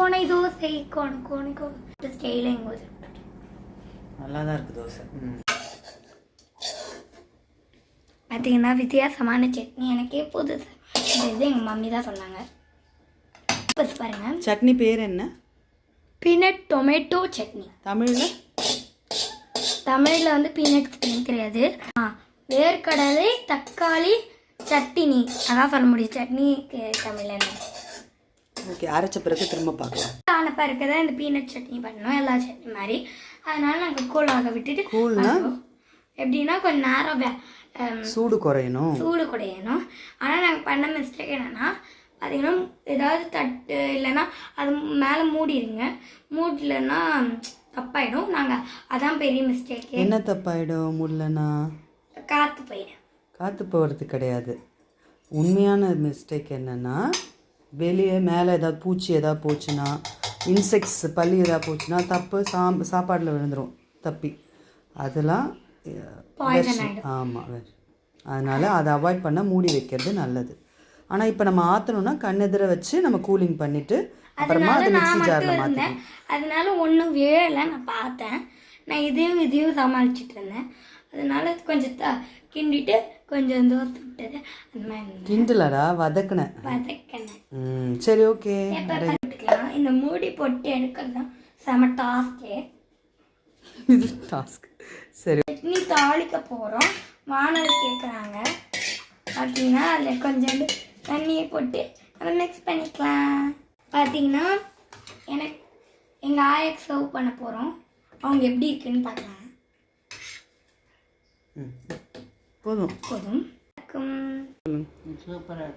கோணை தோசை கோணை கோணை கோணை ஸ்டைல எங்க நல்லா தான் இருக்கு தோசை. பார்த்தீங்கன்னா வித்தியாசமான சட்னி, எனக்கே புதுசு. இது எங்கள் மம்மி தான் சொன்னாங்க. பாருங்க, சட்னி பேர் என்ன? Peanut tomato chutney. தமிழில் வந்து பீனட் சட்னி கிடையாது, வேர்க்கடலை தக்காளி சட்னி, அதான் சொல்ல முடியும். சட்னி தமிழில் என்ன? ஓகே, அரைச்ச பிறகு திரும்ப பார்க்கலாம். ஆன பிறகு தான் இந்த பீனட் சட்னி பண்ணணும், எல்லா சட்னி மாதிரி. அதனால நாங்கள் கூழாக விட்டுட்டு, எப்படின்னா கொஞ்சம் நேரம் சூடு குறையணும். ஆனால் நாங்கள் பண்ண மிஸ்டேக் என்னென்னா, பார்த்தீங்கன்னா ஏதாவது தட்டு இல்லைன்னா அது மேலே மூடிடுங்க. மூடலைன்னா தப்பாயிடும். நாங்கள் அதான் பெரிய மிஸ்டேக்கு. என்ன தப்பாயிடும் மூடலன்னா? காற்று போயிடும். காற்று போகிறது கிடையாது. உண்மையான மிஸ்டேக் என்னென்னா, வெளியே மேலே ஏதாவது பூச்சி ஏதாவது போச்சுன்னா, இன்செக்ட்ஸ் பல்லி ஏதாவது போச்சுன்னா தப்பு சாப்பாட்டில் விழுந்துடும் தப்பி. அதெல்லாம் ஆமாம், அதனால் அதை அவாய்ட் பண்ண மூடி வைக்கிறது நல்லது. ஆனால் இப்போ நம்ம ஆற்றணும்னா கண்ணெதிர வச்சு நம்ம கூலிங் பண்ணிவிட்டு அப்புறமா அதை மிக்ஸி ஜாரில் மாற்றிட்டேன். அதனால ஒன்றும் வேலை நான் பார்த்தேன். நான் இதையும் சமாளிச்சுட்டு இருந்தேன். அதனால கொஞ்சம் கிண்டிட்டு கொஞ்சம் தோசை விட்டது. அந்த மாதிரி கிண்டலடா, வதக்கினேன். சரி, ஓகே. இந்த மூடி போட்டு எடுக்கிறது தான் செம டாஸ்க்கு. இது டாஸ்க். சரி, சட்னி தாளிக்க போகிறோம். வானல் கேட்குறாங்க. பார்த்தீங்கன்னா அதில் கொஞ்சோண்டு தண்ணியை போட்டு நம்ம மிக்ஸ் பண்ணிக்கலாம். பார்த்தீங்கன்னா எங்கள் ஆயாக்கு சர்வ் பண்ண போகிறோம். அவங்க எப்படி இருக்குன்னு பார்க்கலாம். போதும் சூப்பராக